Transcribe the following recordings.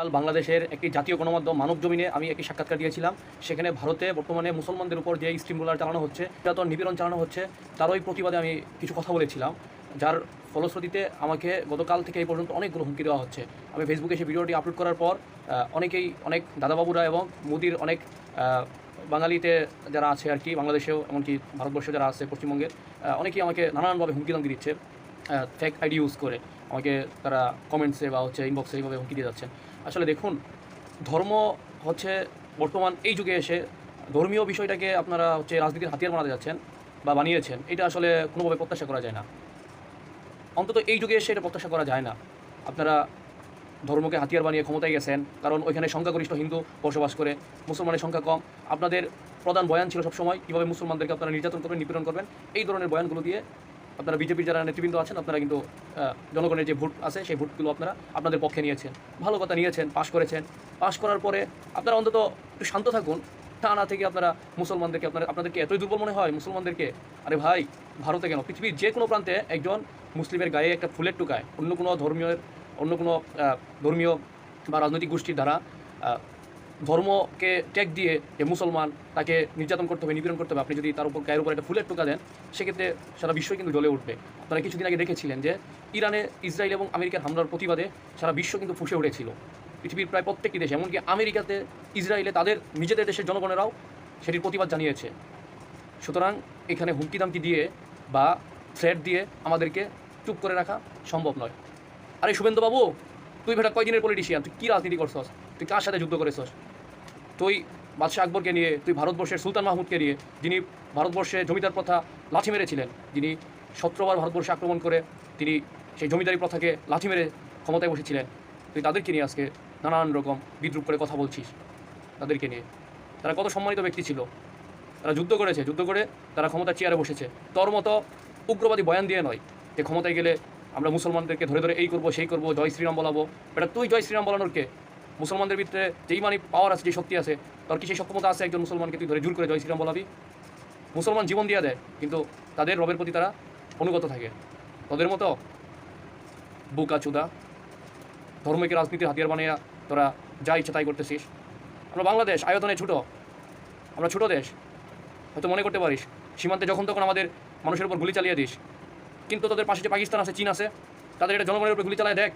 কাল বাংলাদেশের একটি জাতীয় গণমাধ্যম মানব জমিনে আমি একটি সাক্ষাৎকার দিয়েছিলাম। সেখানে ভারতে বর্তমানে মুসলমানদের উপর যে স্টিম রোলার চালানো হচ্ছে, নির্যাতন নিপীড়ন চালানো হচ্ছে, তারই প্রতিবাদে আমি কিছু কথা বলেছিলাম, যার ফলশ্রুতিতে আমাকে গতকাল থেকে এই পর্যন্ত অনেকগুলো হুমকি দেওয়া হচ্ছে। আমি ফেসবুকে সেই ভিডিওটি আপলোড করার পর অনেক দাদাবাবুরা এবং মোদির অনেক বাঙালিতে যারা আছে আর কি, বাংলাদেশেও এমনকি ভারতবর্ষে যারা আছে পশ্চিমবঙ্গের, অনেকেই আমাকে নানানভাবে হুমকি দামকি দিচ্ছে। ফেক আইডি ইউজ করে আমাকে তারা কমেন্টসে বা ইনবক্সে এইভাবে হুমকি দিয়ে যাচ্ছেন। আসলে দেখুন, ধর্ম হচ্ছে বর্তমান এই যুগে এসে ধর্মীয় বিষয়টাকে আপনারা রাজনীতির হাতিয়ার বানাতে যাচ্ছেন বা বানিয়েছেন, এটা আসলে কোনোভাবে প্রত্যাশা করা যায় না। অন্তত এই যুগে এসে এটা প্রত্যাশা করা যায় না। আপনারা ধর্মকে হাতিয়ার বানিয়ে ক্ষমতায় গেছেন, কারণ ওইখানে সংখ্যাগরিষ্ঠ হিন্দু বসবাস করে, মুসলমানের সংখ্যা কম। আপনাদের প্রধান বয়ান ছিল সবসময় কীভাবে মুসলমানদেরকে আপনারা নির্যাতন করবেন, নিপীড়ন করবেন। এই ধরনের বয়ানগুলো দিয়ে আপনারা বিজেপির যারা নেতৃবৃন্দ আছেন, আপনারা কিন্তু জনগণের যে ভোট আছে সেই ভোটগুলো আপনারা আপনাদের পক্ষে নিয়েছেন, ভালো কথা নিয়েছেন, পাশ করেছেন। পাশ করার পরে আপনারা অন্তত একটু শান্ত থাকুন। না থেকে আপনারা মুসলমানদেরকে আপনাদেরকে এতই দুর্বল মনে হয় মুসলমানদেরকে? আরে ভাই, ভারতে কেন, পৃথিবীর যে কোনো প্রান্তে একজন মুসলিমের গায়ে একটা ফুলের টুকায় অন্য কোনো ধর্মীয় বা রাজনৈতিক গোষ্ঠীর দ্বারা ধর্মকে ট্যাগ দিয়ে যে মুসলমান, তাকে নির্যাতন করতে হবে, নিপীড়ন করতে হবে, আপনি যদি তার উপর গায়ের উপর একটা ফুলের টোকা দেন, সেক্ষেত্রে সারা বিশ্বই কিন্তু জ্বলে উঠবে। আপনারা কিছুদিন আগে দেখেছিলেন যে ইরানে ইসরায়েল এবং আমেরিকার হামলার প্রতিবাদে সারা বিশ্ব কিন্তু ফুঁসে উঠেছিল। পৃথিবীর প্রায় প্রত্যেকটি দেশে, এমনকি আমেরিকাতে, ইসরায়েলে তাদের নিজেদের দেশের জনগণেরাও সেটির প্রতিবাদ জানিয়েছে। সুতরাং এখানে হুমকি দামকি দিয়ে বা থ্রেট দিয়ে আমাদেরকে চুপ করে রাখা সম্ভব নয়। আরে শুভেন্দুবাবু, তুই ভেটা কয়দিনের পলিটিশিয়ান? তুই কী রাজনীতি করছস? তুই কার সাথে যুদ্ধ করেছস? তুই বাদশাহ আকবরকে নিয়ে, তুই ভারতবর্ষের সুলতান মাহমুদকে নিয়ে, যিনি ভারতবর্ষে জমিদার প্রথা লাঠি মেরেছিলেন, যিনি 17বার ভারতবর্ষে আক্রমণ করে তিনি সেই জমিদারি প্রথাকে লাঠি মেরে ক্ষমতায় বসেছিলেন, তুই তাদেরকে নিয়ে আজকে নানান রকম বিদ্রুপ করে কথা বলছিস। তাদেরকে নিয়ে তারা কত সম্মানিত ব্যক্তি ছিল, তারা যুদ্ধ করেছে, যুদ্ধ করে তারা ক্ষমতার চেয়ারে বসেছে। তোর মতো উগ্রবাদী বয়ান দিয়ে নয় যে ক্ষমতায় গেলে আমরা মুসলমানদেরকে ধরে ধরে এই করবো সেই করবো, জয় শ্রীরাম বলাবো। এটা তুই জয় শ্রীরাম বলানোর কে? মুসলমানদের ভিতরে যেই পাওয়ার আছে, যে শক্তি আছে, তোর কি সেই সক্ষমতা আছে একজন মুসলমানকে তুই ধরে জোর করে জয় শ্রীরাম বলাবি? মুসলমান জীবন দিয়ে দেয়, কিন্তু তাদের রবের প্রতি তারা অনুগত থাকে। তোদের মতো বুকা চুদা ধর্মকে রাজনীতির হাতিয়ার বানিয়ে তোরা যা ইচ্ছা তাই করতেছিস। আমরা বাংলাদেশ আয়তনে ছোটো, আমরা ছোটো দেশ, হয়তো মনে করতে পারিস সীমান্তে যখন তখন আমাদের মানুষের উপর গুলি চালিয়ে দিস, কিন্তু তোদের পাশে যে পাকিস্তান আছে, চীন আছে, তাদের এটা জনগণের উপর গুলি চালায় দেখ,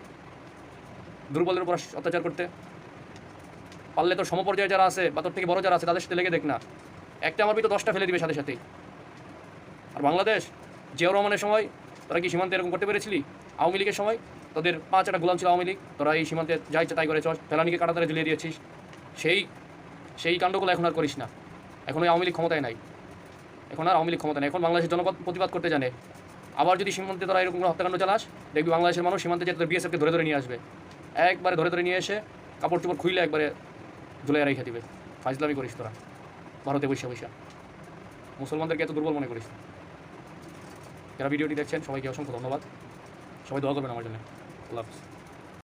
দুর্বলের উপর অত্যাচার করতে। পারলে তোর সমপর্যায়ে যারা আছে বা তোর থেকে বড় যারা আছে তাদের সাথে লেগে দেখ না, একটা আমার ভিতরে 10টা ফেলে দিবে সাথে সাথেই। আর বাংলাদেশ, জিয়াউর রহমানের সময় তোরা কি সীমান্তে এরকম করতে পেরেছিলি? আওয়ামী লীগের সময় তোদের 5টা গোলাম ছিল আওয়ামী লীগ, তোরা এই সীমান্তে যা ইচ্ছা তাই করেছ, ফেলানিকে কাটাতারে ঝুলিয়ে দিয়েছিস। সেই কাণ্ডগুলো এখন আর করিস না। এখন ওই আওয়ামী লীগ ক্ষমতায় নাই, এখন আর আওয়ামী লীগ ক্ষমতা নেই। এখন বাংলাদেশের জনগণ প্রতিবাদ করতে জানে। আবার যদি সীমান্তে তোরা এরকম কোনো হত্যাকাণ্ড চালাস, দেখবি বাংলাদেশের মানুষ সীমান্তে যে তোদের বিএসএফকে ধরে ধরে নিয়ে আসবে, একবারে ধরে নিয়ে এসে কাপড় চোপড় খুইলে একবারে ঝুলে রেখে দিবে। ফাইজলামি করিস তোরা ভারতে বৈশা মুসলমানদেরকে এত দুর্বল মনে করিস? যারা ভিডিওটি দেখছেন সবাইকে অসংখ্য ধন্যবাদ। সবাই দোয়া করবেন আমার জন্য। আল্লাহ হাফেজ।